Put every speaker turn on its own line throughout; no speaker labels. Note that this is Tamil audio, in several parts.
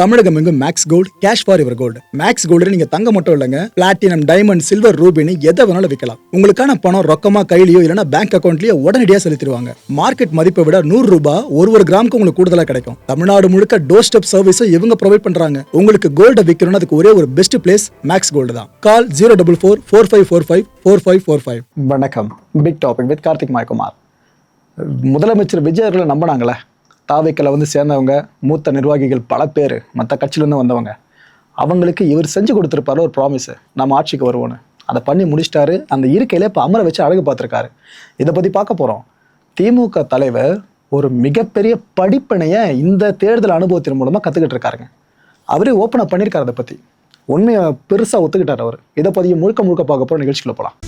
தமிழகம் எங்கும் Max Gold cash for your gold. Max Gold நீங்க தங்க மட்டும் இல்லைங்க, பிளாட்டினம், டைமண்ட், சில்வர், ரூபினி எதை வேணாலும் விற்கலாம். உங்களுக்கான பணம் ரொக்கமா கையிலயோ இல்லைன்னா பேங்க் அக்கௌண்ட்லயோ உடனடியாக செலுத்திடுவாங்க. மார்க்கெட் மதிப்பை விட 100 ரூபாய் ஒரு கிராமுக்கு உங்களுக்கு கூடுதலாக கிடைக்கும். தமிழ்நாடு முழுக்க டோர் ஸ்டெப் சர்வீஸும் இவங்க ப்ரொவைட் பண்றாங்க. உங்களுக்கு கோல்ட விற்கணும்னு அதுக்கு ஒரே ஒரு பெஸ்ட் பிளேஸ் மேக்ஸ் கோல்டு தான். கால் 04445454545.
வணக்கம். Big Topic with Karthik Mayakumar. முதலமைச்சர் விஜய் அவர்களை நம்பினாங்களே, தாவைக்கில் வந்து சேர்ந்தவங்க, மூத்த நிர்வாகிகள் பல பேர் மற்ற கட்சியிலேருந்து வந்தவங்க, அவங்களுக்கு இவர் செஞ்சு கொடுத்துருப்பாரு ஒரு ப்ராமிஸு, நம்ம ஆட்சிக்கு வருவோன்னு. அதை பண்ணி முடிச்சிட்டாரு. அந்த இருக்கையில் இப்போ அமர வச்சு அழகு பார்த்துருக்காரு. இதை பற்றி பார்க்க போகிறோம். திமுக தலைவர் ஒரு மிகப்பெரிய படிப்பினையை இந்த தேர்தல் அனுபவத்தின் மூலமாக கற்றுக்கிட்டு இருக்காருங்க. அவரே ஓப்பனாக பண்ணியிருக்காரு. அதை பற்றி உண்மையை பெருசாக ஒத்துக்கிட்டார் அவர். இதை பற்றி முழுக்க பார்க்க போகிற நிகழ்ச்சிக்குள்ள போகலாம்.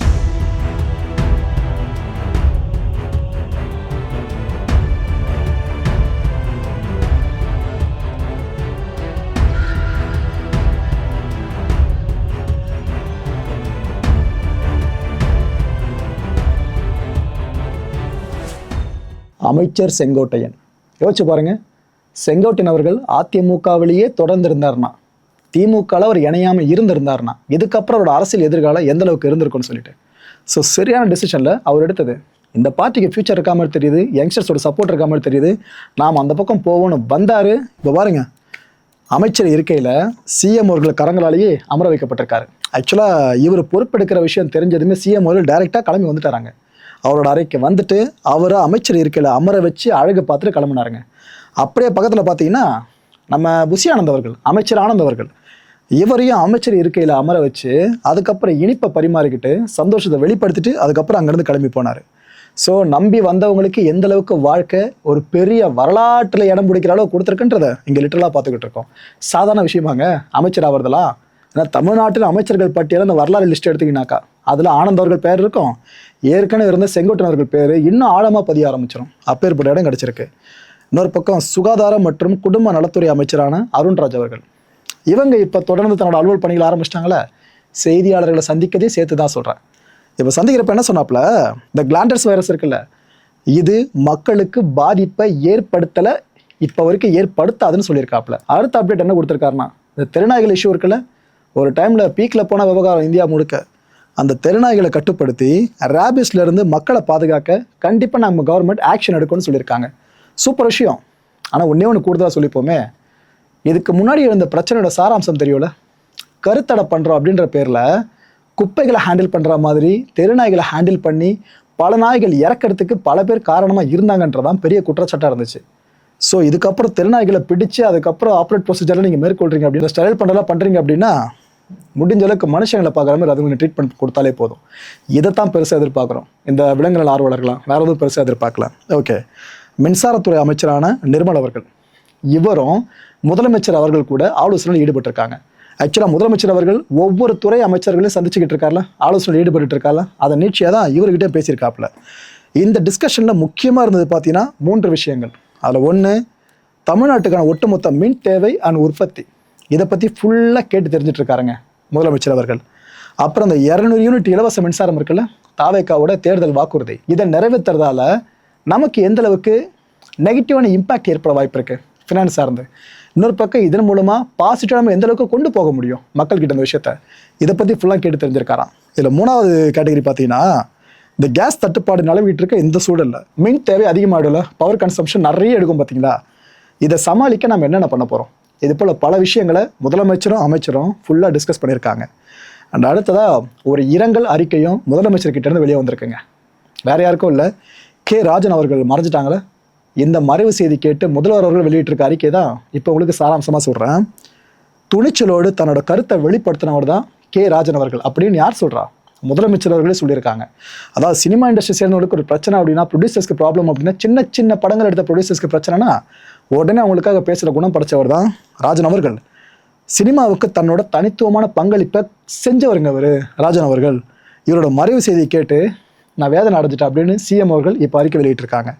அமைச்சர் செங்கோட்டையன். யோசிச்சு பாருங்க, செங்கோட்டையன் அவர்கள் அதிமுகவிலேயே தொடர்ந்து இருந்தார்னா, திமுகவில் அவர் இணையாமல் இருந்திருந்தார்னா, இதுக்கப்புறம் அவரோட அரசியல் எதிர்காலம் எந்த அளவுக்கு இருந்திருக்கும்னு சொல்லிட்டு. ஸோ சரியான டிசிஷனில் அவர் எடுத்தது. இந்த பார்ட்டிக்கு ஃபியூச்சர் இருக்க மாதிரி தெரியுது, யங்ஸ்டர்ஸோட சப்போர்ட் இருக்க மாதிரி தெரியுது, நாம் அந்த பக்கம் போகணும்னு வந்தார். இப்போ பாருங்க, அமைச்சர் இருக்கையில் சிஎம் அவர்கள் கரங்களாலேயே அமர வைக்கப்பட்டிருக்காரு. ஆக்சுவலாக இவர் பொறுப்பெடுக்கிற விஷயம் தெரிஞ்சதுமே சிஎம் அவர்கள் டைரெக்டாக கிளம்பி வந்துட்டாராங்க. அவரோட அறைக்கு வந்துட்டு அவரை அமைச்சர் இருக்கையில் அமர வச்சு அழகு பார்த்துட்டு கிளம்புனாருங்க. அப்படியே பக்கத்தில் பார்த்தீங்கன்னா நம்ம புஷி ஆனந்த் அவர்கள், அமைச்சர் ஆனந்த் அவர்கள், இவரையும் அமைச்சர் இருக்கையில் அமர வச்சு அதுக்கப்புறம் இனிப்பை பரிமாறிக்கிட்டு சந்தோஷத்தை வெளிப்படுத்திட்டு அதுக்கப்புறம் அங்கேருந்து கிளம்பி போனார். ஸோ நம்பி வந்தவங்களுக்கு எந்த அளவுக்கு வாழ்க்கை ஒரு பெரிய வரலாற்றில் இடம் பிடிக்கிற அளவு கொடுத்துருக்குன்றதை இங்கே லிட்டரலாக பார்த்துக்கிட்டு இருக்கோம். சாதாரண விஷயமாங்க அமைச்சர் ஆகிறதெல்லாம். ஏன்னா தமிழ்நாட்டில் அமைச்சர்கள் பட்டியலில் அந்த வரலாறு லிஸ்ட் எடுத்தீங்கன்னாக்கா அதில் ஆனந்த் அவர்கள் பேர் இருக்கும், ஏற்கனவே இருந்த செங்கோட்டையன் அவர்கள் பேர் இன்னும் ஆழமாக பதிய ஆரம்பிச்சிடும். அப்பேற்பட்ட இடம் கிடச்சிருக்கு. இன்னொரு பக்கம் சுகாதாரம் மற்றும் குடும்ப நலத்துறை அமைச்சரான அருண்ராஜ் அவர்கள், இவங்க இப்போ தொடர்ந்து தன்னோட அலுவல் பணிகள் ஆரம்பிச்சிட்டாங்களே, செய்தியாளர்களை சந்திக்கதே சேர்த்து தான் சொல்கிறேன். இப்போ சந்திக்கிறப்ப என்ன சொன்னாப்புல, இந்த கிளாண்டர்ஸ் வைரஸ் இருக்குல்ல, இது மக்களுக்கு பாதிப்பை ஏற்படுத்தலை, இப்போ வரைக்கும் ஏற்படுத்தாதுன்னு சொல்லியிருக்காப்புல. அடுத்த அப்டேட் என்ன கொடுத்துருக்காருன்னா, இந்த தெருநாய்கள் இஷ்யூ இருக்குல்ல, ஒரு டைமில் பீக்கில் போன விவகாரம் இந்தியா முழுக்க, அந்த தெருநாய்களை கட்டுப்படுத்தி ரேபிஸ்லேருந்து மக்களை பாதுகாக்க கண்டிப்பாக நம்ம கவர்மெண்ட் ஆக்ஷன் எடுக்கணும்னு சொல்லியிருக்காங்க. சூப்பர் விஷயம். ஆனால் ஒன்று கூடுதலாக சொல்லிப்போமே, இதுக்கு முன்னாடி இருந்த பிரச்சனையோட சாராம்சம் தெரியல. கருத்தடை பண்ணுறோம் அப்படின்ற பேரில் குப்பைகளை ஹேண்டில் பண்ணுற மாதிரி தெருநாய்களை ஹேண்டில் பண்ணி பல நாய்கள் இறக்கிறதுக்கு பல பேர் காரணமாக இருந்தாங்கன்றதான் பெரிய குற்றச்சாட்டாக இருந்துச்சு. ஸோ இதுக்கப்புறம் தெருநாய்களை பிடிச்சு அதுக்கப்புறம் ஆப்ரேட் ப்ரொசீஜரில் நீங்கள் மேற்கொள்கிறீங்க அப்படின்னு ஸ்டைல் பண்ணுறலாம் பண்ணுறீங்க அப்படின்னா, முடிஞ்ச அளவுக்கு மனுஷங்களை பார்க்குற மாதிரி அதுக்கு ட்ரீட்மெண்ட் கொடுத்தாலே போதும். இதைத்தான் பெருசாக எதிர்பார்க்குறோம் இந்த விலங்குகள் ஆர்வலர்களாம். வேறு எதுவும் பெருசாக எதிர்பார்க்கலாம். ஓகே. மின்சாரத்துறை அமைச்சரான நிர்மல் அவர்கள், இவரும் முதலமைச்சர் அவர்கள் கூட ஆலோசனையில் ஈடுபட்டிருக்காங்க. ஆக்சுவலாக முதலமைச்சர் அவர்கள் ஒவ்வொரு துறை அமைச்சர்களையும் சந்திச்சுக்கிட்டு இருக்கார்ல, ஆலோசனையில் ஈடுபட்டு இருக்கார்ல, அதை நீட்சியாக தான் இவர்கிட்ட பேசியிருக்காப்புல. இந்த டிஸ்கஷனில் முக்கியமாக இருந்தது பார்த்தீங்கன்னா 3 விஷயங்கள். அதில் ஒன்று, தமிழ்நாட்டுக்கான ஒட்டுமொத்த மின் தேவை அண்ட் உற்பத்தி, இதை பற்றி ஃபுல்லாக கேட்டு தெரிஞ்சுட்டு இருக்காருங்க முதலமைச்சர் அவர்கள். அப்புறம் இந்த 200 யூனிட் இலவச மின்சாரம் இருக்குல்ல, தாவேக்காவோட தேர்தல் வாக்குறுதி, இதை நிறைவேற்றுறதால நமக்கு எந்த அளவுக்கு நெகட்டிவான இம்பாக்ட் ஏற்பட வாய்ப்பு இருக்குது ஃபினான்ஸ் சார்ந்து. இன்னொரு பக்கம் இதன் மூலமாக பாசிட்டிவாக நம்ம எந்த அளவுக்கு கொண்டு போக முடியும் மக்கள்கிட்ட இந்த விஷயத்த, இதை பற்றி ஃபுல்லாக கேட்டு தெரிஞ்சிருக்காராம். இதில் 3வது கேட்டகரி பார்த்தீங்கன்னா, இந்த கேஸ் தட்டுப்பாடு நிலவிட்டு இருக்க இந்த சூழலில் மின் தேவை அதிகமாகிடல, பவர் கன்சம்ஷன் நிறைய எடுக்கும் பார்த்தீங்களா, இதை சமாளிக்க நம்ம என்னென்ன பண்ண போகிறோம், இது போல் பல விஷயங்களை முதலமைச்சரும் அமைச்சரும் ஃபுல்லாக டிஸ்கஸ் பண்ணியிருக்காங்க. அண்ட் அடுத்ததாக ஒரு இரங்கல் அறிக்கையும் முதலமைச்சர்கிட்டேருந்து வெளியே வந்திருக்குங்க. வேறு யாருக்கும் இல்லை, கே ராஜன் அவர்கள் மறைஞ்சிட்டாங்களே. இந்த மறைவு செய்தி கேட்டு முதல்வர் அவர்கள் வெளியிட்டிருக்க அறிக்கை தான் இப்போ உங்களுக்கு சாராம்சமாக சொல்கிறேன். துணிச்சலோடு தன்னோட கருத்தை வெளிப்படுத்தினவர் தான் கே ராஜன் அவர்கள் அப்படின்னு யார் சொல்கிறா? முதலமைச்சர் அவர்களே சொல்லியிருக்காங்க. அதாவது சினிமா இண்டஸ்ட்ரி சேர்ந்தவங்களுக்கு ஒரு பிரச்சனை அப்படின்னா, ப்ரொடியூசர்ஸ்க்கு ப்ராப்ளம் அப்படின்னா, சின்ன சின்ன படங்கள் எடுத்த ப்ரொடியூசர்ஸ்க்கு பிரச்சனைனா உடனே அவங்களுக்காக பேசுகிற குணம் படைச்சவர் தான் ராஜன் அவர்கள். சினிமாவுக்கு தன்னோட தனித்துவமான பங்களிப்பை செஞ்சவருங்க அவர் ராஜன் அவர்கள். இவரோட மறைவு செய்தியை கேட்டு நான் வேதனை அடைஞ்சிட்டேன் அப்படின்னு சிஎம் அவர்கள் இப்போ அறிக்கை வெளியிட்டிருக்காங்க.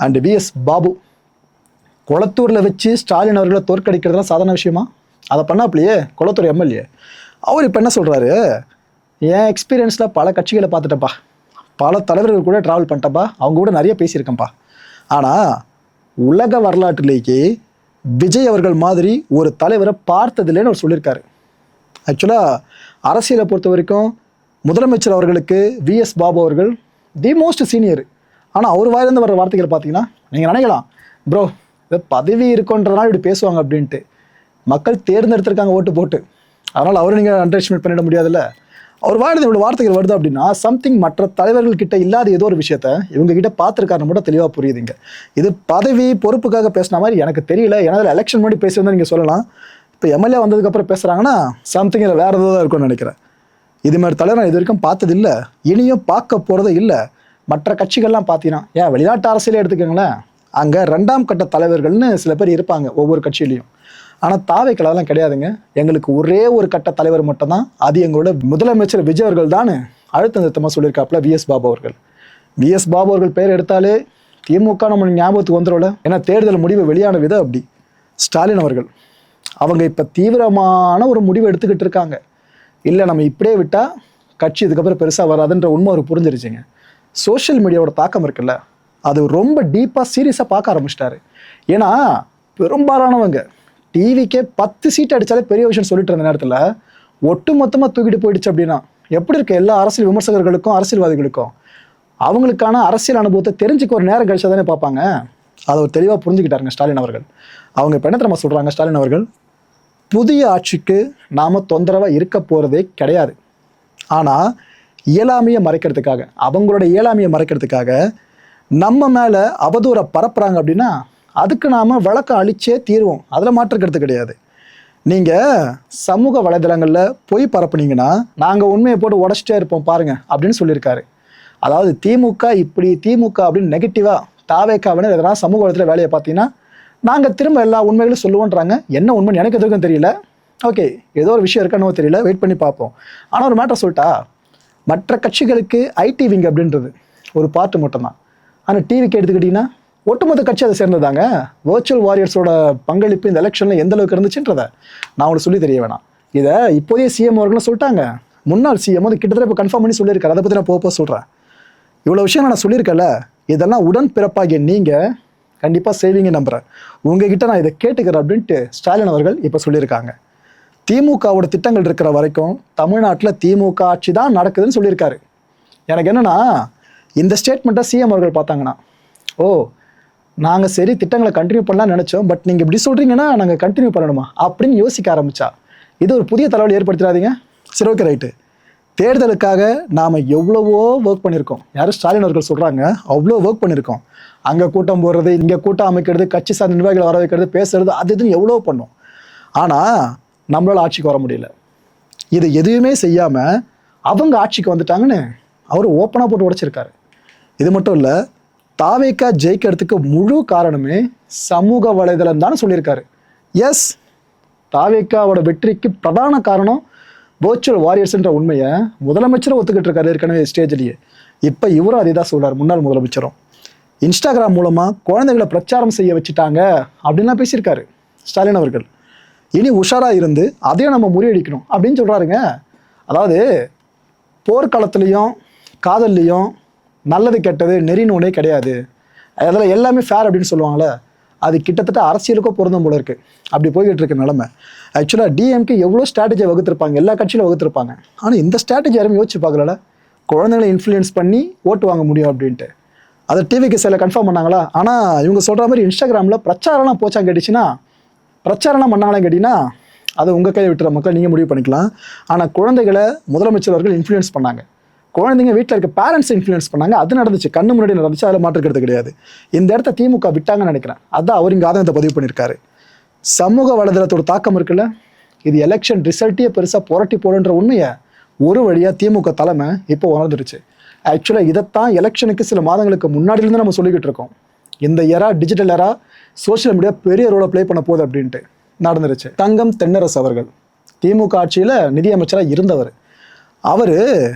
அண்ட் விஎஸ் பாபு, குளத்தூரில் வச்சு ஸ்டாலின் அவர்களை தோற்கடிக்கிறதுலாம் சாதாரண விஷயமா? அதை பண்ணாப்லையே குளத்தூர் எம்எல்ஏ அவர் இப்போ என்ன சொல்கிறாரு, என் எக்ஸ்பீரியன்ஸில் பல கட்சிகளை பார்த்துட்டப்பா, பல தலைவர்கள் கூட ட்ராவல் பண்ணிட்டப்பா, அவங்க கூட நிறைய பேசியிருக்கேன்ப்பா, ஆனால் உலக வரலாற்றிலேயே விஜய் அவர்கள் மாதிரி ஒரு தலைவரை பார்த்ததில்லைன்னு அவர் சொல்லியிருக்காரு. ஆக்சுவலாக அரசியலை பொறுத்த வரைக்கும் முதலமைச்சர் அவர்களுக்கு விஎஸ் பாபு அவர்கள் தி மோஸ்ட் சீனியர். ஆனால் அவர் வாயிலிருந்து வர வார்த்தைகள் பார்த்தீங்கன்னா நீங்கள் நினைக்கலாம், ப்ரோ இது பதவி இருக்குன்றதுனால இப்படி பேசுவாங்க அப்படின்ட்டு. மக்கள் தேர்ந்தெடுத்திருக்காங்க ஓட்டு போட்டு, அதனால் அவரை நீங்கள் அண்டர் எஸ்டிமேட் பண்ணிட முடியாதுல்ல. அவர் வாயிலிருந்து இவ்வளோ வார்த்தைகள் வருது அப்படின்னா சம்திங் மற்ற தலைவர்கள் கிட்ட இல்லாத ஏதோ ஒரு விஷயத்த இவங்க கிட்ட பார்த்துருக்காருன்னு மட்டும் தெளிவாக புரியுதுங்க. இது பதவி பொறுப்புக்காக பேசின மாதிரி எனக்கு தெரியல. ஏன்னா அதில் எலெக்ஷன் முன்னாடி பேசியிருந்தா நீங்கள் சொல்லலாம். இப்போ எம்எல்ஏ வந்ததுக்கப்புறம் பேசுகிறாங்கன்னா சம்திங் இல்லை வேறு ஏதோ இருக்கும்னு நினைக்கிறேன். இது மாதிரி தலைவர் நான் இது வரைக்கும் பார்த்ததில்லை, இனியும் பார்க்க போகிறதே இல்லை. மற்ற கட்சிகள்லாம் பார்த்தீங்கன்னா ஏன் வெளிநாட்டு அரசியலே எடுத்துக்கோங்களேன், அங்கே 2ஆம் கட்ட தலைவர்கள்னு சில பேர் இருப்பாங்க ஒவ்வொரு கட்சியிலையும். ஆனால் தாவேக்கெல்லாம் கிடையாதுங்க. எங்களுக்கு ஒரே ஒரு கட்ட தலைவர் மட்டும்தான், அது எங்களோட முதலமைச்சர் விஜய் அவர்கள் தான் அழுத்த நிறுத்தமாக சொல்லியிருக்காப்புல விஎஸ் பாபு அவர்கள். விஎஸ் பாபு அவர்கள் பேர் எடுத்தாலே திமுக நம்ம ஞாபகத்துக்கு வந்துடும்ல. ஏன்னா தேர்தல் முடிவு வெளியான விதம் அப்படி. ஸ்டாலின் அவர்கள் அவங்க இப்போ தீவிரமான ஒரு முடிவு எடுத்துக்கிட்டு இருக்காங்க. இல்லை நம்ம இப்படியே விட்டால் கட்சி இதுக்கப்புறம் பெருசாக வராதுன்ற உண்மை அவர் புரிஞ்சிருச்சுங்க. சோஷியல் மீடியாவோட தாக்கம் இருக்குல்ல, அது ரொம்ப டீப்பாக சீரியஸாக பார்க்க ஆரம்பிச்சிட்டாரு. ஏன்னா பெரும்பாலானவங்க டிவிக்கே 10 சீட் அடித்தாலே பெரிய விஷயம் சொல்லிட்டு இருந்த நேரத்தில் ஒட்டு மொத்தமாக தூக்கிட்டு போயிடுச்சு அப்படின்னா எப்படி இருக்கு எல்லா அரசியல் விமர்சகர்களுக்கும் அரசியல்வாதிகளுக்கும்? அவங்களுக்கான அரசியல் அனுபவத்தை தெரிஞ்சுக்க ஒரு நேரம் கழிச்சா தானே பார்ப்பாங்க. அதை ஒரு தெளிவாக புரிஞ்சுக்கிட்டாருங்க ஸ்டாலின் அவர்கள். அவங்க இப்போ என்ன தெரியுமா சொல்கிறாங்க ஸ்டாலின் அவர்கள், புதிய ஆட்சிக்கு நாம் தொந்தரவாக இருக்க போகிறதே கிடையாது. ஆனால் இயலாமையை மறைக்கிறதுக்காக, அவங்களோட இயலாமையை மறைக்கிறதுக்காக நம்ம மேலே அவதூறை பரப்புகிறாங்க அப்படின்னா அதுக்கு நாம் விளக்கம் அளிச்சே தீர்வோம். அதில் மாற்றுக்கிறது கிடையாது. நீங்கள் சமூக வலைதளங்களில் பொய் பரப்புனீங்கன்னா நாங்கள் உண்மையை போட்டு உடச்சிட்டே இருப்போம் பாருங்கள் அப்படின்னு சொல்லியிருக்காரு. அதாவது திமுக இப்படி திமுக அப்படின்னு நெகட்டிவாக தாவேக்காவினர் எதனா சமூக வலைதளத்தில் வேலையை பார்த்தீங்கன்னா நாங்கள் திரும்ப எல்லா உண்மைகளும் சொல்லுவோன்றாங்க. என்ன உண்மைன்னு எனக்கு எதுக்கும் தெரியல. ஓகே, ஏதோ ஒரு விஷயம் இருக்கானோ தெரியல, வெயிட் பண்ணி பார்ப்போம். ஆனால் ஒரு மேட்டர் சொல்லிட்டா, மற்ற கட்சிகளுக்கு ஐடி விங் அப்படின்றது ஒரு பார்ட்டு மட்டும்தான். ஆனால் டிவிக்கு எடுத்துக்கிட்டிங்கன்னா ஒட்டுமொத்த கட்சி அதை சேர்ந்ததாங்க. வர்ச்சுவல் வாரியர்ஸோட பங்களிப்பு இந்த எலெக்ஷனில் எந்த அளவுக்கு இருந்துச்சுன்றதை நான் உங்களுக்கு சொல்லி தெரிய வேணாம். இதை இப்போதைய சிஎம் அவர்களும் சொல்லிட்டாங்க, முன்னாள் சிஎம் வந்து கிட்டத்தட்ட இப்போ கன்ஃபார்ம் பண்ணி சொல்லியிருக்காரு. அதை பற்றி நான் போக சொல்கிறேன். இவ்வளோ விஷயம் நான் சொல்லியிருக்கேன்ல, இதெல்லாம் உடன் பிறப்பாகிய நீங்கள் கண்டிப்பாக செய்வீங்க நம்புகிறேன். உங்ககிட்ட நான் இதை கேட்டுக்கிறேன் அப்படின்ட்டு ஸ்டாலின் அவர்கள் இப்போ சொல்லியிருக்காங்க. திமுகவோட திட்டங்கள் இருக்கிற வரைக்கும் தமிழ்நாட்டில் திமுக ஆட்சி தான் நடக்குதுன்னு சொல்லியிருக்காரு. எனக்கு என்னென்னா இந்த ஸ்டேட்மெண்ட்டை சிஎம் அவர்கள் பார்த்தாங்கன்னா, ஓ நாங்கள் சரி திட்டங்களை கண்டினியூ பண்ணலாம்னு நினச்சோம், பட் நீங்கள் இப்படி சொல்கிறீங்கன்னா நாங்கள் கண்டினியூ பண்ணணுமா அப்படின்னு யோசிக்க ஆரம்பித்தா இது ஒரு புதிய தலைவலி ஏற்படுத்திடாதீங்க. சரி, ஓகே, ரைட்டு. தேர்தலுக்காக நாம் எவ்வளவோ ஒர்க் பண்ணியிருக்கோம். யாரும் ஸ்டாலின் அவர்கள் சொல்கிறாங்க, அவ்வளோ ஒர்க் பண்ணியிருக்கோம். அங்கே கூட்டம் போடுறது, இங்கே கூட்டம் அமைக்கிறது, கட்சி சார்ந்த நிர்வாகிகளை வர வைக்கிறது, பேசுறது, அது இதுன்னு எவ்வளோ பண்ணோம். ஆனால் நம்மளால் ஆட்சிக்கு வர முடியல. இது எதுவுமே செய்யாமல் அவங்க ஆட்சிக்கு வந்துட்டாங்கன்னு அவர் ஓப்பனாக போட்டு உடைச்சிருக்காரு. இது மட்டும் இல்லை, தாவேக்கா ஜெயிக்கிறதுக்கு முழு காரணமே சமூக வலைதளம் தான் சொல்லியிருக்காரு. எஸ், தாவேக்காவோட வெற்றிக்கு பிரதான காரணம் வர்ச்சுவல் வாரியர்ஸ்ன்ற உண்மையை முதலமைச்சரும் ஒத்துக்கிட்டு இருக்காரு ஏற்கனவே ஸ்டேஜ்லேயே. இப்போ இவரும் அதே தான் சொல்கிறார், முன்னாள் முதலமைச்சரும். இன்ஸ்டாகிராம் மூலமாக குழந்தைகளை பிரச்சாரம் செய்ய வச்சுட்டாங்க அப்படின்லாம் பேசியிருக்காரு ஸ்டாலின் அவர்கள். இனி உஷாராக இருந்து அதையும் நம்ம முறியடிக்கணும் அப்படின்னு சொல்கிறாருங்க. அதாவது போர்க்காலத்துலேயும் காதல்லையும் நல்லது கெட்டது நெறின்னு ஒன்றே கிடையாது, அதில் எல்லாமே ஃபேர் அப்படின்னு சொல்லுவாங்களே, அது கிட்டத்தட்ட அரசியலுக்கும் பொருந்தும் போல இருக்குது. அப்படி போய்கிட்டு இருக்க நிலமை. ஆக்சுவலாக டிஎம்கே எவ்வளோ ஸ்ட்ராட்டஜியை வகுத்திருப்பாங்க, எல்லா கட்சியிலும் வகுத்திருப்பாங்க. ஆனால் இந்த ஸ்ட்ராட்டஜி யாரும் யோசிச்சு பார்க்கல, குழந்தைங்களை இன்ஃப்ளூயன்ஸ் பண்ணி ஓட்டு வாங்க முடியும் அப்படின்ட்டு. அதை டிவிக்கு சில கன்ஃபார்ம் பண்ணாங்களா? ஆனால் இவங்க சொல்கிற மாதிரி இன்ஸ்டாகிராமில் பிரச்சாரம்லாம் போச்சான்னு கேட்டுச்சுன்னா, பிரச்சாரம்லாம் பண்ணாங்களான்னு கேட்டிங்கன்னா அது உங்கள் கையை விட்டுற மக்கள் நீங்கள் முடிவு பண்ணிக்கலாம். ஆனால் குழந்தைகளை முதலமைச்சர் அவர்கள் இன்ஃப்ளூயன்ஸ் பண்ணாங்க, குழந்தைங்க வீட்டில் இருக்க பேரண்ட்ஸ் இன்ஃப்ளூயன்ஸ் பண்ணாங்க. அது நடந்துச்சு, கண்ணு முன்னாடி நடந்துச்சு, அதில் மாற்றுக்கிறது கிடையாது. இந்த இடத்த திமுக விட்டாங்கன்னு நினைக்கிறேன். அதான் அவர் இங்கே ஆதங்கத்தை பதிவு பண்ணியிருக்காரு. சமூக வலைதளத்தோட தாக்கம் இருக்குல்ல, இது எலெக்ஷன் ரிசல்ட்டையே பெருசாக புரட்டி போடுன்ற உண்மையை ஒரு வழியாக திமுக தலைமை இப்போ உணர்ந்துருச்சு. ஆக்சுவலாக இதைத்தான் எலெக்ஷனுக்கு சில மாதங்களுக்கு முன்னாடியிலேருந்து நம்ம சொல்லிக்கிட்டு இருக்கோம். இந்த எரா, டிஜிட்டல் எரா, சோஷியல் மீடியா பெரிய ரோலை ப்ளே பண்ண போகுது அப்படின்ட்டு நடந்துருச்சு. தங்கம் தென்னரசு அவர்கள் திமுக ஆட்சியில் நிதியமைச்சராக இருந்தவர். அவர்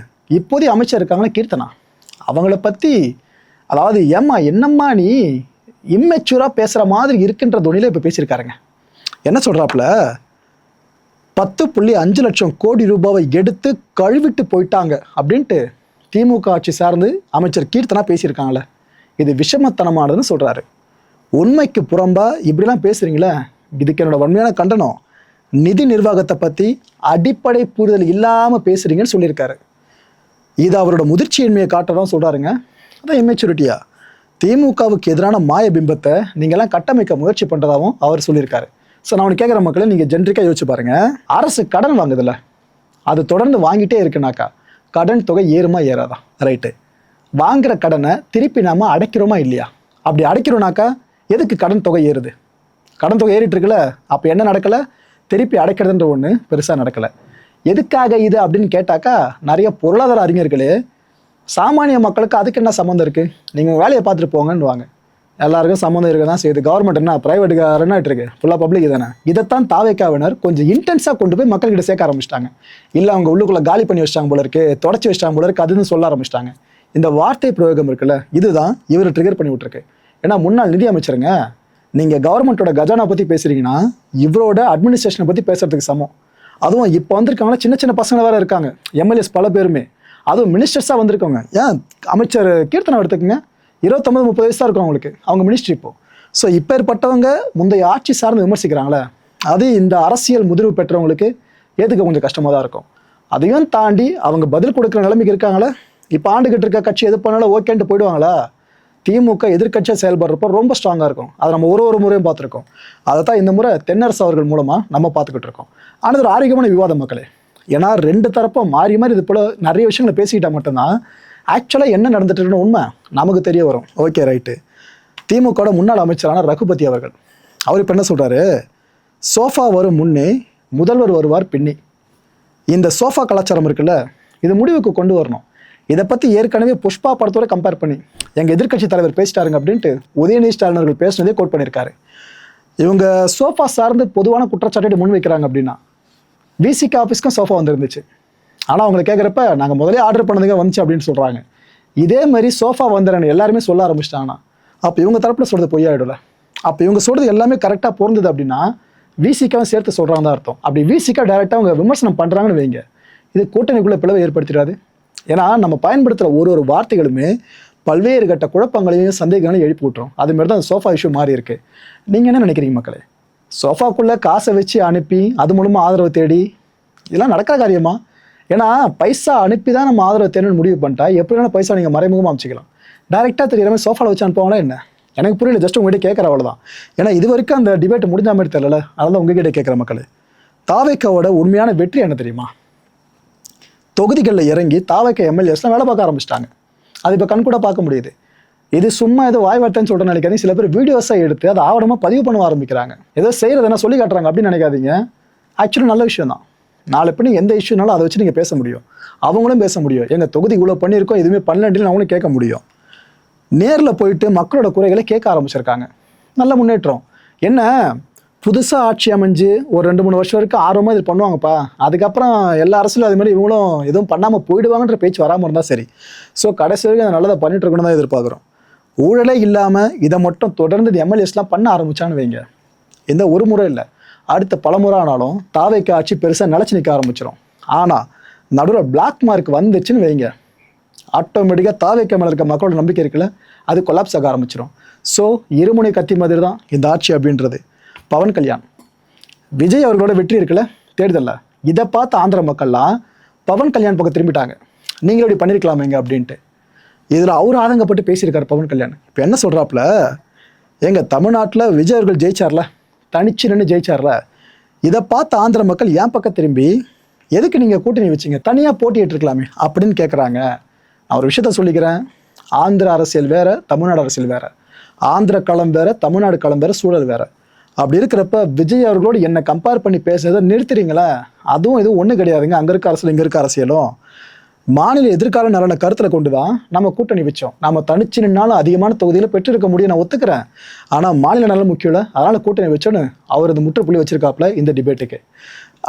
இப்போதைய அமைச்சர் இருக்காங்களே கீர்த்தனா, அவங்கள பற்றி அதாவது ஏம்மா என்னம்மா நீ இம்மெச்சூராக பேசுகிற மாதிரி இருக்குன்ற துணியில் இப்போ பேசியிருக்காருங்க. என்ன சொல்கிறாப்புல, 10.5 லட்சம் கோடி ரூபாவை எடுத்து கழுவிட்டு போயிட்டாங்க அப்படின்ட்டு திமுக ஆட்சி சார்ந்து அமைச்சர் கீர்த்தனா பேசியிருக்காங்களே, இது விஷமத்தனமானதுன்னு சொல்கிறாரு. உண்மைக்கு புறம்பா இப்படிலாம் பேசுகிறீங்களே, இதுக்கு என்னோட வன்மையான கண்டனம். நிதி நிர்வாகத்தை பற்றி அடிப்படை புரிதல் இல்லாமல் பேசுறீங்கன்னு சொல்லியிருக்காரு. இது அவரோட முதிர்ச்சியின்மையை காட்டதான் சொல்கிறாருங்க. அதான் இம்மெச்சூரிட்டியா? திமுகவுக்கு எதிரான மாய பிம்பத்தை நீங்கள்லாம் கட்டமைக்க முயற்சி பண்ணுறதாகவும் அவர் சொல்லியிருக்காரு. ஸோ நான் அவனுக்கு கேட்குற மக்களை நீங்கள் ஜென்ரிக்காக யோசிச்சு பாருங்க. அரசு கடன் வாங்குதில்ல, அது தொடர்ந்து வாங்கிட்டே இருக்குனாக்கா கடன் தொகை ஏறுமா ஏறாதா? ரைட்டு. வாங்குற கடனை திருப்பி நாம அடைக்கிறோமா இல்லையா? அப்படி அடைக்கிறோம்னாக்கா எதுக்கு கடன் தொகை ஏறுது? கடன் தொகை ஏறிட்டு இருக்குல்ல, அப்போ என்ன நடக்கலை? திருப்பி அடைக்கிறதுன்ற ஒன்று பெருசாக நடக்கலை. எதுக்காக இது அப்படின்னு கேட்டாக்கா நிறைய பொருளாதார அறிஞர்களே சாமானிய மக்களுக்கு அதுக்கு என்ன சம்மந்தம் இருக்குது, நீங்கள் வேலையை பார்த்துட்டு போங்கன்னு வாங்க. எல்லாருக்கும் சம்மந்தம் இருக்க தான் செய்யுது. கவர்மெண்ட் என்ன ப்ரைவேட்டுக்காரனாட்டு இருக்கு, ஃபுல்லாக பப்ளிக் தானே. இதைத்தான் தாவேக்காவினர் கொஞ்சம் இன்டென்ஸாக கொண்டு போய் மக்கள்கிட்ட சேர்க்க ஆரம்பிச்சிட்டாங்க. இல்லை அவங்க உள்ளுக்குள்ளே காலி பண்ணி வச்சிட்டாங்க போல இருக்கு, தொடச்சி வச்சிட்டாங்க போல இருக்கு, அதுன்னு சொல்ல ஆரம்பிச்சிட்டாங்க. இந்த வார்த்தை பிரயோகம் இருக்குல்ல, இதுதான் இவர் ட்ரிகர் பண்ணி விட்டுருக்கு. ஏன்னா முன்னாள் நிதி அமைச்சருங்க, நீங்கள் கவர்மெண்ட்டோட கஜானா பற்றி பேசுகிறீங்கன்னா இவரோட அட்மினிஸ்ட்ரேஷனை பற்றி பேசுறதுக்கு சமம். அதுவும் இப்போ வந்திருக்காங்கன்னா சின்ன சின்ன பசங்க வேறு இருக்காங்க, எம்எல்ஏஸ் பல பேருமே, அதுவும் மினிஸ்டர்ஸாக வந்திருக்கோங்க. ஏன் அமைச்சர் கீர்த்தனை எடுத்துக்கங்க, 29-30 வயசு தான் இருக்கும் அவங்களுக்கு, அவங்க மினிஸ்ட்ரி இப்போ. ஸோ இப்போ ஏற்பட்டவங்க முந்தைய ஆட்சி சார்ந்து விமர்சிக்கிறாங்களே, அது இந்த அரசியல் முதிர்வு பெற்றவங்களுக்கு ஏற்றுக்க கொஞ்சம் கஷ்டமாக தான் இருக்கும். அதையும் தாண்டி அவங்க பதில் கொடுக்குற நிலைமைக்கு இருக்காங்களே. இப்போ ஆண்டுகிட்டு இருக்க கட்சி எது பண்ணாலும் ஓகேன்ட்டு போயிடுவாங்களா? திமுக எதிர்கட்சியாக செயல்படுறப்போ ரொம்ப ஸ்ட்ராங்காக இருக்கும். அதை நம்ம ஒரு முறையும் பார்த்துருக்கோம். அதை தான் இந்த முறை தென்னரசு அவர்கள் மூலமாக நம்ம பார்த்துக்கிட்டு இருக்கோம். ஆனால் ஒரு ஆரோக்கியமான விவாதம் மக்களே. ஏன்னா ரெண்டு தரப்பும் மாறி மாறி இது போல் நிறைய விஷயங்களை பேசிக்கிட்டால் மட்டும்தான் ஆக்சுவலாக என்ன நடந்துட்டு இருக்குன்னு உண்மை நமக்கு தெரிய வரும். Okay right. திமுகவோட முன்னாள் அமைச்சரான ரகுபதி அவர்கள், அவர் இப்போ என்ன சொல்கிறாரு, சோஃபா வரும் முன்னே முதல்வர் வருவார் பின்னி. இந்த சோஃபா கலாச்சாரம் இருக்குல்ல, இது முடிவுக்கு கொண்டு வரணும். இதை பற்றி ஏற்கனவே புஷ்பா படத்தோட கம்பேர் பண்ணி எங்கள் எதிர்க்கட்சி தலைவர் பேசிட்டாருங்க அப்படின்ட்டு உதயநிதி ஸ்டாலின் அவர்கள் பேசினதே கோட் பண்ணியிருக்காரு. இவங்க சோஃபா சார்ந்து பொதுவான குற்றச்சாட்டை முன் வைக்கிறாங்க அப்படின்னா விசிக ஆஃபீஸ்க்கும் சோஃபா வந்துருந்துச்சு. ஆனால் அவங்களை கேட்குறப்ப நாங்கள் முதலே ஆர்டர் பண்ணதுங்க வந்துச்சு அப்படின்னு சொல்கிறாங்க. இதே மாதிரி சோஃபா வந்துடுறேன்னு எல்லாருமே சொல்ல ஆரம்பிச்சிட்டாங்கன்னா அப்போ இவங்க தரப்பில் சொல்கிறது பொய்யாயிடும்ல. அப்போ இவங்க சொல்கிறது எல்லாமே கரெக்டாக பொருந்தது அப்படின்னா விசிகாவும் சேர்த்து சொல்கிறாங்க தான் அர்த்தம். அப்படி விசிகா டைரெக்டாக அவங்க விமர்சனம் பண்ணுறாங்கன்னு வைங்க, இது கூட்டணிக்குள்ளே பிளவை ஏற்படுத்திடாது. ஏன்னா நம்ம பயன்படுத்துகிற ஒரு வார்த்தைகளுமே பல்வேறு கட்ட குழப்பங்களையும் சந்தேகங்களையும் எழுப்பி விட்டுரும். அதுமாரி தான் சோஃபா இஷ்யூ மாறி இருக்கு. நீங்கள் என்ன நினைக்கிறீங்க மக்களே? சோஃபாக்குள்ளே காசை வச்சு அனுப்பி அது மூலமாக ஆதரவு தேடி இதெல்லாம் நடக்கிற காரியமா? ஏன்னா பைசா அனுப்பி தான் நம்ம ஆதரவு தேடணும்னு முடிவு பண்ணிட்டா எப்படி வேணால் பைசா நீங்கள் மறைமுகமாக அமைச்சிக்கலாம். டைரெக்டாக தெரியாம சோஃபாவில் வச்சு அனுப்புவாங்களா என்ன? எனக்கு புரியல. ஜஸ்ட் உங்ககிட்ட கேட்குற அவ்வளோதான். ஏன்னா இது வரைக்கும் அந்த டிபேட் முடிஞ்ச மாதிரி தெரியல. அதெல்லாம் உங்ககிட்ட கேட்குற மக்களே, தாவேக்காவோட உண்மையான வெற்றி என்ன தெரியுமா? தொகுதிகளில் இறங்கி தாவேக்கா எம்எல்ஏஸ்லாம் வேலை பார்க்க ஆரம்பிச்சிட்டாங்க. அது இப்போ கண் கூட பார்க்க முடியுது. இது சும்மா ஏதோ வாய் வார்த்தைன்னு சொல்கிற நினைக்காதீங்க. சில பேர் வீடியோஸாக எடுத்து அதை ஆவணமாக பதிவு பண்ண ஆரம்பிக்கிறாங்க. ஏதோ செய்கிறதுனா சொல்லி காட்டுறாங்க அப்படின்னு நினைக்காதீங்க. ஆக்சுவலி நல்ல விஷயம் தான். நாளை பண்ணி எந்த இஷ்யூனாலும் அதை வச்சு நீங்கள் பேச முடியும், அவங்களும் பேச முடியும். எங்கள் தொகுதி இவ்வளோ பண்ணியிருக்கோம், எதுவுமே பண்ணலன்னு அவங்களும் கேட்க முடியும். நேரில் போயிட்டு மக்களோட குறைகளை கேட்க ஆரம்பிச்சிருக்காங்க. நல்ல முன்னேற்றம். என்ன புதுசாக ஆட்சி அமைஞ்சு ஒரு 2-3 வருஷம் வரைக்கும் ஆர்வமாக இது பண்ணுவாங்கப்பா, அதுக்கப்புறம் எல்லா அரசியலும் அது மாதிரி இவங்களும் எதுவும் பண்ணாமல் போயிடுவாங்கன்ற பேச்சு வராமல் இருந்தால் சரி. ஸோ கடைசி வரைக்கும் அதை நல்லதை பண்ணிட்டு இருக்கணும் தான் எதிர்பார்க்குறோம். ஊழலே இல்லாமல் இதை மட்டும் தொடர்ந்து எம்எல்ஏஸ்லாம் பண்ண ஆரம்பிச்சான்னு வைங்க, இந்த ஒரு முறை இல்லை அடுத்த பல முறை ஆனாலும் தாவேக்கா ஆட்சி பெருசாக நிலச்சி நிற்க ஆரம்பிச்சிடும். ஆனால் நடுவில் பிளாக் மார்க் வந்துச்சுன்னு வைங்க, ஆட்டோமேட்டிக்காக தாவேக்கா மேலே இருக்க மக்களோட நம்பிக்கை இருக்குல்ல, அது கொலாப்ஸ் ஆக ஆரம்பிச்சிடும். ஸோ இருமுனை கத்தி மாதிரி தான் இந்த ஆட்சி அப்படின்றது. பவன் கல்யாண், விஜய் அவர்களோட வெற்றி இருக்குல்ல தேர்தலில், இதை பார்த்து ஆந்திர மக்கள்லாம் பவன் கல்யாண் பக்கம் திரும்பிட்டாங்க. நீங்களும் இப்படி பண்ணியிருக்கலாமேங்க அப்படின்ட்டு. இதில் அவர் ஆதங்கப்பட்டு பேசியிருக்காரு பவன் கல்யாண். இப்போ என்ன சொல்கிறாப்புல, எங்கள் தமிழ்நாட்டில் விஜய் அவர்கள் ஜெயிச்சார்ல, தனிச்சு நின்று ஜெயிச்சார்ல, இதை பார்த்து ஆந்திர மக்கள் ஏன் பக்கம் திரும்பி எதுக்கு நீங்கள் கூட்டணி வச்சிங்க, தனியாக போட்டிட்டு இருக்கலாமே அப்படின்னு கேட்குறாங்க. நான் ஒரு விஷயத்த சொல்லிக்கிறேன், ஆந்திர அரசியல் வேறு, தமிழ்நாடு அரசியல் வேறு. ஆந்திர களம் வேறு, தமிழ்நாடு களம் வேறு, சூழல் வேறு. அப்படி இருக்கிறப்ப விஜய் அவர்களோடு என்னை கம்பேர் பண்ணி பேசுறதை நிறுத்துறீங்களா? அதுவும் இதுவும் ஒன்றும் கிடையாதுங்க. அங்கே இருக்க அரசியல் இங்கே இருக்க அரசியலும் மாநில எதிர்கால நலனை கருத்தில் கொண்டு தான் நம்ம கூட்டணி வச்சோம். நம்ம தனிச்சு நின்னாலும் அதிகமான தொகுதியில் பெற்றிருக்க முடியும், நான் ஒத்துக்கிறேன். ஆனால் மாநில நலன் முக்கியம் இல்லை, அதனால் கூட்டணி வச்சோன்னு அவர் இந்த முற்றுப்புள்ளி வச்சிருக்காப்புல இந்த டிபேட்டுக்கு.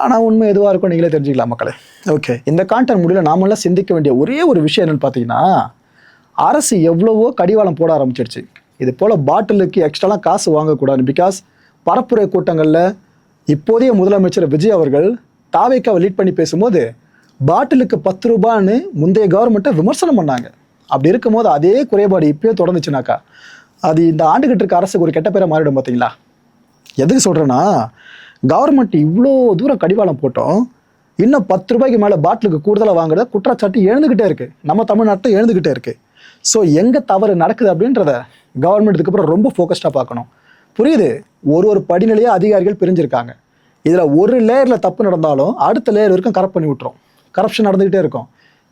ஆனால் உண்மை எதுவாக இருக்கும் நீங்களே தெரிஞ்சுக்கலாம் மக்களே. ஓகே, இந்த கான்டென்ட் முடியல நாமெல்லாம் சிந்திக்க வேண்டிய ஒரே ஒரு விஷயம் என்னென்னு பார்த்தீங்கன்னா, அரசு எவ்வளவோ கடிவாளம் போட ஆரம்பிச்சிருச்சு. இது போல் பாட்டிலுக்கு எக்ஸ்ட்ராலாம் காசு வாங்கக்கூடாது. பிகாஸ் பரப்புரை கூட்டங்களில் இப்போதைய முதலமைச்சர் விஜய் அவர்கள் தாவேக்காவை லீட் பண்ணி பேசும்போது பாட்டிலுக்கு 10 ரூபான்னு முந்தைய கவர்மெண்ட்டை விமர்சனம் பண்ணாங்க. அப்படி இருக்கும்போது அதே குறைபாடு இப்போயே தொடர்ந்துச்சுனாக்கா அது இந்த ஆண்டுகிட்டு இருக்க அரசுக்கு ஒரு கெட்ட பேரை மாறிடும் பார்த்தீங்களா? எதுக்கு சொல்கிறேன்னா, கவர்மெண்ட் இவ்வளோ தூரம் கடிவாளம் போட்டோம், இன்னும் 10 ரூபாய்க்கு மேலே பாட்டிலுக்கு கூடுதலாக வாங்குறத குற்றச்சாட்டு எழுந்துக்கிட்டே இருக்குது. நம்ம தமிழ்நாட்டில் எழுந்துக்கிட்டே இருக்குது. ஸோ எங்கே தவறு நடக்குது அப்படின்றத கவர்மெண்ட் இதுக்கப்புறம் ரொம்ப ஃபோக்கஸ்டாக பார்க்கணும். புரியுது, ஒரு படிநிலையாக அதிகாரிகள் பிரிஞ்சிருக்காங்க. இதில் ஒரு லேயரில் தப்பு நடந்தாலும் அடுத்த லேயர் வரைக்கும் கரப்ட் பண்ணி விட்டுரும். கரப்ஷன் நடந்துக்கிட்டே இருக்கும்.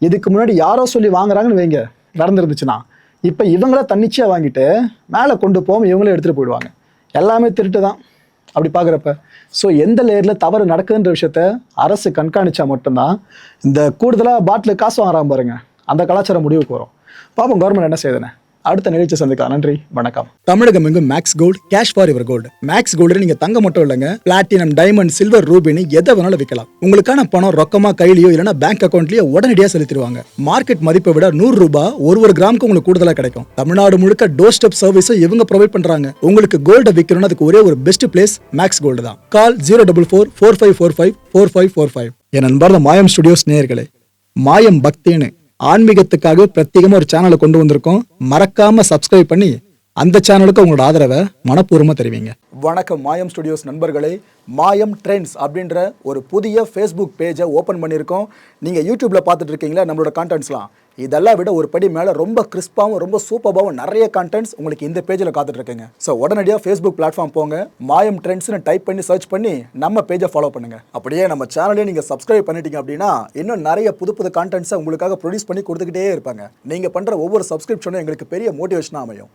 இதுக்கு முன்னாடி யாரோ சொல்லி வாங்குறாங்கன்னு வைங்க, நடந்துருந்துச்சுன்னா இப்போ இவங்கள தன்னிச்சையாக வாங்கிட்டு மேலே கொண்டு போகாமல் இவங்களே எடுத்துகிட்டு போயிடுவாங்க. எல்லாமே திருட்டு தான் அப்படி பார்க்குறப்ப. ஸோ எந்த லேயரில் தவறு நடக்குதுன்ற விஷயத்த அரசு கண்காணிச்சா மட்டும்தான் இந்த கூடுதலாக பாட்டில் காசு வாங்குறாம பாருங்க, அந்த கலாச்சாரம் முடிவுக்கு வரும். பாப்போம் கவர்மெண்ட் என்ன செய்யுதுன்னு. அடுத்த நிகழ்ச்சி சந்திக்கலாம். நன்றி, வணக்கம்.
தமிழகம் எங்கும் Max Gold, cash for your gold. Max Gold நீங்க தங்க மட்டும் இல்லைங்க, பிளாட்டினம், டைமண்ட், சில்வர், ரூபினி எதை வேணாலும் விற்கலாம். உங்களுக்கான பணம் ரொக்கமா கையிலயோ இல்லைன்னா பேங்க் அக்கௌண்ட்லயோ உடனடியாக செலுத்திடுவாங்க. மார்க்கெட் மதிப்பை விட 100 ரூபாய் ஒரு கிராமுக்கு உங்களுக்கு கூடுதலா கிடைக்கும். தமிழ்நாடு முழுக்க டோர் ஸ்டெப் சர்வீஸ் இவங்க ப்ரொவைட் பண்றாங்க. உங்களுக்கு கோல்ட விற்கணும்னு அதுக்கு ஒரே ஒரு பெஸ்ட் பிளேஸ் மேக்ஸ் கோல்டு தான். கால் 04445454545. என் நண்பர் மாயம் ஸ்டுடியோஸ் நேயர்களே, மாயம் பக்தின்னு ஆன்மீகத்துக்காக பிரத்யேகமா ஒரு சேனலை கொண்டு வந்திருக்கோம். மறக்காம சப்ஸ்கிரைப் பண்ணி அந்த சேனலுக்கு உங்களோட ஆதரவை மனப்பூர்வமா தெரிவிங்க. வணக்கம் மாயம் ஸ்டுடியோஸ் நண்பர்களே. மாயம் ட்ரெண்ட்ஸ் அப்படின்ற ஒரு புதிய ஃபேஸ்புக் பேஜை ஓப்பன் பண்ணியிருக்கோம். நீங்கள் யூடியூப்ல பார்த்துட்டு இருக்கீங்களா நம்மளோட கான்டென்ட்ஸ்லாம். இதெல்லாம் விட ஒரு படி மேலே ரொம்ப கிறிஸ்பாகவும் ரொம்ப சூப்பராகவும் நிறைய கான்டென்ட்ஸ் உங்களுக்கு இந்த பேஜில் காத்துட்டு இருக்குங்க. ஸோ உடனடியாக ஃபேஸ்புக் பிளாட்ஃபார்ம் போங்க, மாயம் ட்ரெண்ட்ஸ்னு டைப் பண்ணி சர்ச் பண்ணி நம்ம பேஜை ஃபாலோ பண்ணுங்க. அப்படியே நம்ம சேனலே நீங்கள் சப்ஸ்கிரைப் பண்ணிட்டீங்க அப்படின்னா இன்னும் நிறைய புது கான்டென்ட்ஸை உங்களுக்காக ப்ரொடியூஸ் பண்ணி கொடுத்துக்கிட்டே இருப்பாங்க. நீங்கள் பண்ணுற ஒவ்வொரு சப்ஸ்கிரிப்ஷனும் எங்களுக்கு பெரிய மோட்டிவேஷனாக அமையும்.